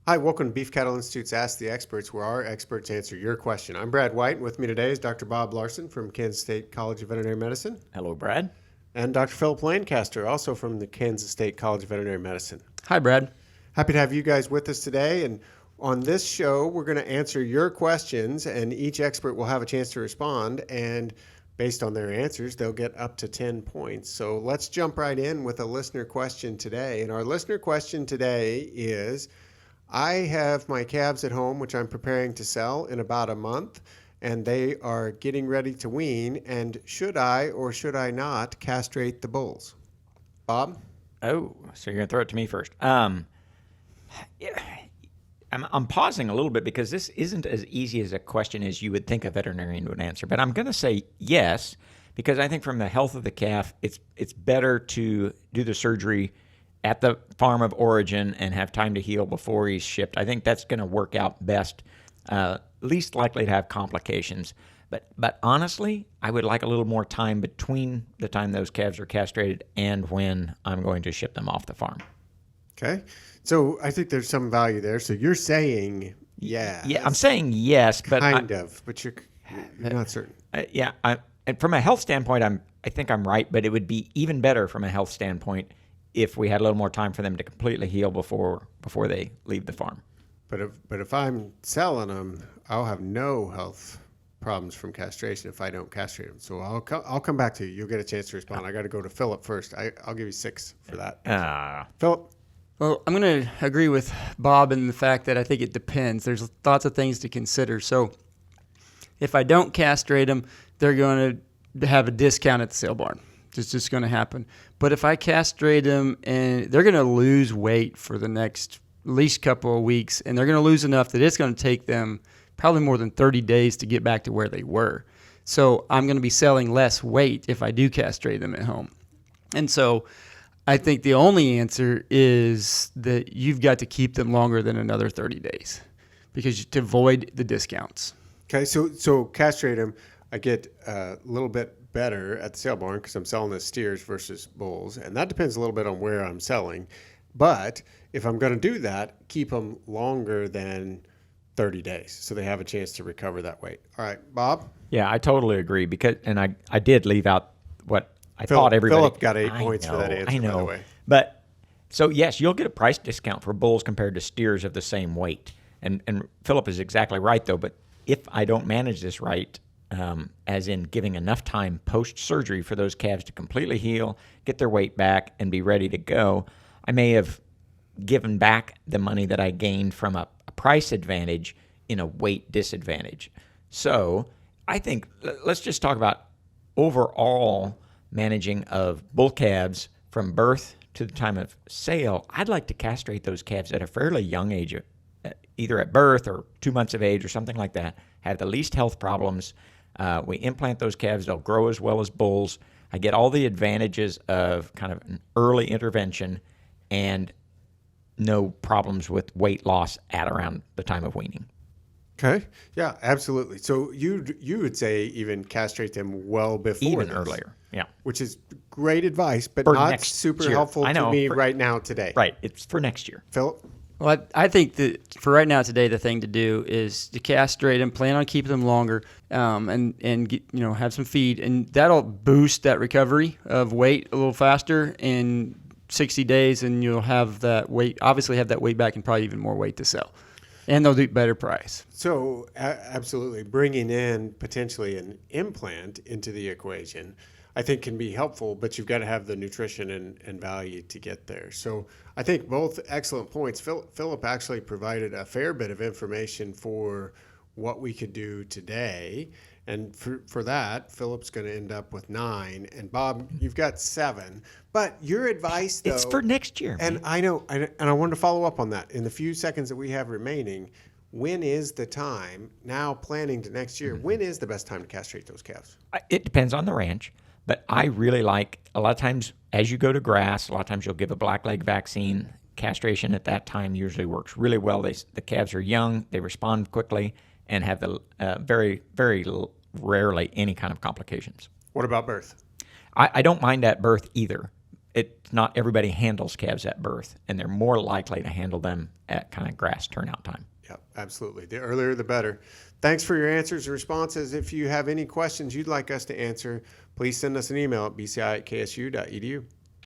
Hi, welcome to Beef Cattle Institute's Ask the Experts, where our experts answer your question. I'm Brad White, and with me today is Dr. Bob Larson from Kansas State College of Veterinary Medicine. Hello, Brad. And Dr. Philip Lancaster, also from the Kansas State College of Veterinary Medicine. Hi, Brad. Happy to have you guys with us today. And on this show, we're going to answer your questions, and each expert will have a chance to respond. And based on their answers, they'll get up to 10 points. So let's jump right in with a listener question today. And our listener question today is, I have my calves at home, which I'm preparing to sell in about a month, and they are getting ready to wean. And should I or should I not castrate the bulls? Bob? Oh, so you're going to throw it to me first. I'm pausing a little bit because this isn't as easy as a question as you would think a veterinarian would answer. But I'm going to say yes, because I think from the health of the calf, it's better to do the surgery at the farm of origin and have time to heal before he's shipped. I think that's going to work out best, least likely to have complications. But honestly, I would like a little more time between the time those calves are castrated and when I'm going to ship them off the farm. Okay. So I think there's some value there. So you're saying yes. Yeah, I'm saying yes, but but you're not certain. And from a health standpoint, I think I'm right, but it would be even better from a health standpoint if we had a little more time for them to completely heal before they leave the farm. But if I'm selling them, I'll have no health problems from castration if I don't castrate them. So I'll come back to you. You'll get a chance to respond. I got to go to Philip first. I'll give you 6 for that. Philip? Well, I'm going to agree with Bob in the fact that I think it depends. There's lots of things to consider. So if I don't castrate them, they're going to have a discount at the sale barn. It's just going to happen. But if I castrate them, and they're going to lose weight for the next at least couple of weeks, and they're going to lose enough that it's going to take them probably more than 30 days to get back to where they were. So I'm going to be selling less weight if I do castrate them at home. And so I think the only answer is that you've got to keep them longer than another 30 days because to avoid the discounts. Okay, so castrate them. I get a little bit better at the sale barn because I'm selling as steers versus bulls, and that depends a little bit on where I'm selling. But if I'm going to do that, keep them longer than 30 days so they have a chance to recover that weight. All right, Bob? Yeah, I totally agree and I did leave out what I thought everybody. Philip got 8 points for that answer, by the way. But so yes, you'll get a price discount for bulls compared to steers of the same weight. And Philip is exactly right though. But if I don't manage this right, as in giving enough time post-surgery for those calves to completely heal, get their weight back, and be ready to go, I may have given back the money that I gained from a price advantage in a weight disadvantage. So I think let's just talk about overall managing of bull calves from birth to the time of sale. I'd like to castrate those calves at a fairly young age, either at birth or 2 months of age or something like that, have the least health problems. We implant those calves, they'll grow as well as bulls. I get all the advantages of kind of an early intervention and no problems with weight loss at around the time of weaning. Okay. Yeah, absolutely. So you would say even castrate them well before even earlier. Yeah. Which is great advice, but for not super helpful to me right now today. Right. It's for next year. Philip? Well, I think that for right now today, the thing to do is to castrate them, plan on keeping them longer, and get, have some feed, and that'll boost that recovery of weight a little faster in 60 days, and you'll have that weight, obviously have that weight back and probably even more weight to sell. And they'll do better price. So absolutely, bringing in potentially an implant into the equation, I think can be helpful, but you've got to have the nutrition and value to get there. So I think both excellent points. Philip actually provided a fair bit of information for what we could do today. And for that, Philip's going to end up with 9. And Bob, you've got 7. But your advice, though... It's for next year. And man. I know, and I wanted to follow up on that. In the few seconds that we have remaining, when is the time, now planning to next year, when is the best time to castrate those calves? It depends on the ranch. But I really like, a lot of times, as you go to grass, a lot of times you'll give a blackleg vaccine. Castration at that time usually works really well. The calves are young, they respond quickly, and have the very, very rarely any kind of complications. What about birth? I don't mind at birth either. not everybody handles calves at birth, and they're more likely to handle them at kind of grass turnout time. Yep, absolutely. The earlier, the better. Thanks for your answers and responses. If you have any questions you'd like us to answer, please send us an email at bci@ksu.edu.